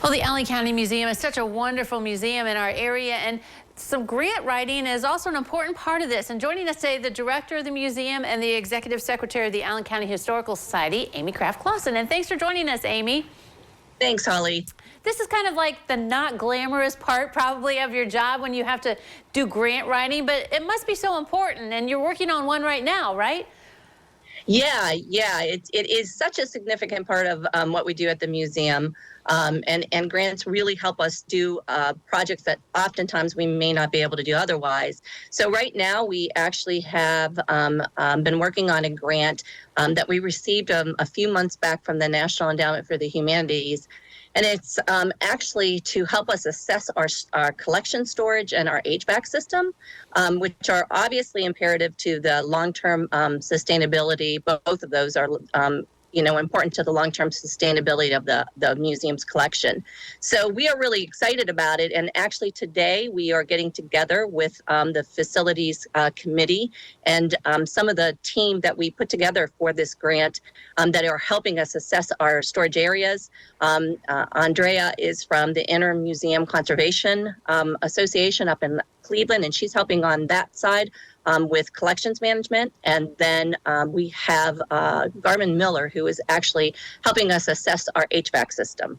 Well, the Allen County Museum is such a wonderful museum in our area, and some grant writing is also an important part of this. And joining us today, the director of the museum and the executive secretary of the Allen County Historical Society, Amy Craft Klassen. And thanks for joining us, Amy. Thanks, Holly. This is kind of like the not glamorous part probably of your job when you have to do grant writing, but it must be so important, and you're working on one right now, right? Yeah, it is such a significant part of what we do at the museum. And grants really help us do projects that oftentimes we may not be able to do otherwise. So right now we actually have been working on a grant that we received a few months back from the National Endowment for the Humanities. And it's actually to help us assess our collection storage and our HVAC system, which are obviously imperative to the long-term sustainability. Both of those are important to the long-term sustainability of the museum's collection. So we are really excited about it. And actually today we are getting together with the facilities committee and some of the team that we put together for this grant that are helping us assess our storage areas. Andrea is from the Inter-Museum Conservation Association up in Cleveland, and she's helping on that side with collections management. And then we have Garmin Miller, who is actually helping us assess our HVAC system.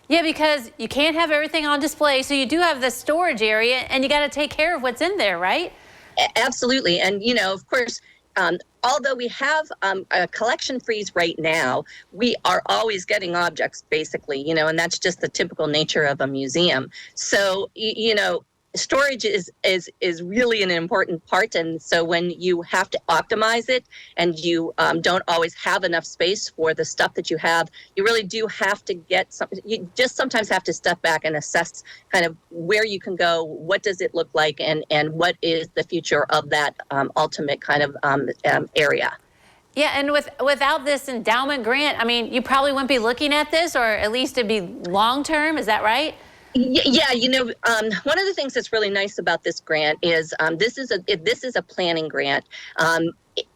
Yeah, because you can't have everything on display, so you do have the storage area, and you got to take care of what's in there, right? Absolutely. And, of course, although we have a collection freeze right now, we are always getting objects, basically, and that's just the typical nature of a museum. So, storage is really an important part, and so when you have to optimize it and you don't always have enough space for the stuff that you have, you really do have to you just sometimes have to step back and assess kind of where you can go, what does it look like, and what is the future of that ultimate kind of area. Yeah, and without this endowment grant, I mean, you probably wouldn't be looking at this, or at least it'd be long term, is that right? Yeah, one of the things that's really nice about this grant is this is a planning grant.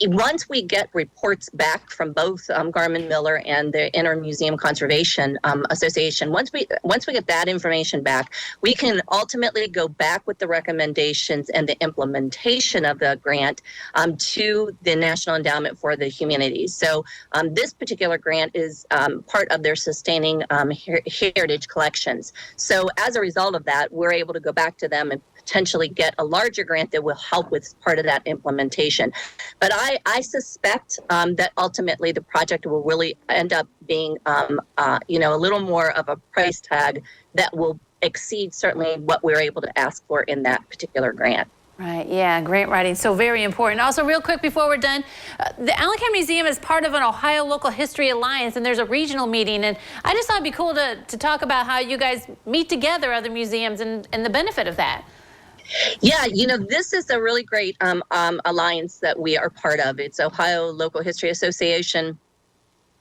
Once we get reports back from both Garmin Miller and the Inter-Museum Conservation Association, once we get that information back, we can ultimately go back with the recommendations and the implementation of the grant to the National Endowment for the Humanities. So this particular grant is part of their sustaining heritage collections. So as a result of that, we're able to go back to them and potentially get a larger grant that will help with part of that implementation. But I suspect that ultimately the project will really end up being, a little more of a price tag that will exceed certainly what we're able to ask for in that particular grant. Right, yeah, grant writing, so very important. Also, real quick before we're done, the Allen County Museum is part of an Ohio Local History Alliance, and there's a regional meeting, and I just thought it'd be cool to talk about how you guys meet together, other museums, and the benefit of that. Yeah, this is a really great alliance that we are part of. It's Ohio Local History Association.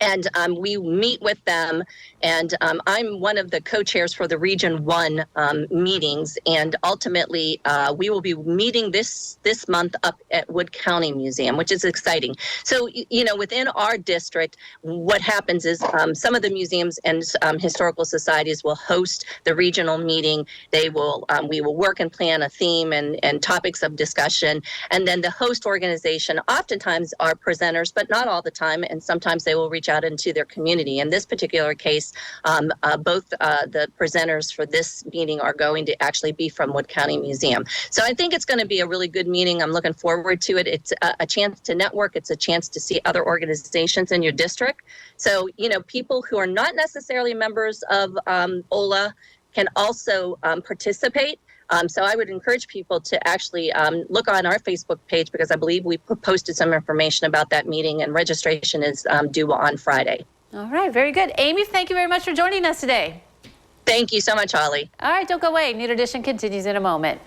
And we meet with them, and I'm one of the co-chairs for the Region 1 meetings, and ultimately we will be meeting this month up at Wood County Museum, which is exciting. So, within our district, what happens is some of the museums and historical societies will host the regional meeting. We will work and plan a theme and topics of discussion, and then the host organization oftentimes are presenters, but not all the time, and sometimes they will reach out into their community. In this particular case, both the presenters for this meeting are going to actually be from Wood County Museum. So I think it's going to be a really good meeting. I'm looking forward to it. It's a chance to network. It's a chance to see other organizations in your district. So, people who are not necessarily members of OLA can also participate. So I would encourage people to actually look on our Facebook page, because I believe we posted some information about that meeting, and registration is due on Friday. All right, very good. Amy, thank you very much for joining us today. Thank you so much, Holly. All right, don't go away. New Edition continues in a moment.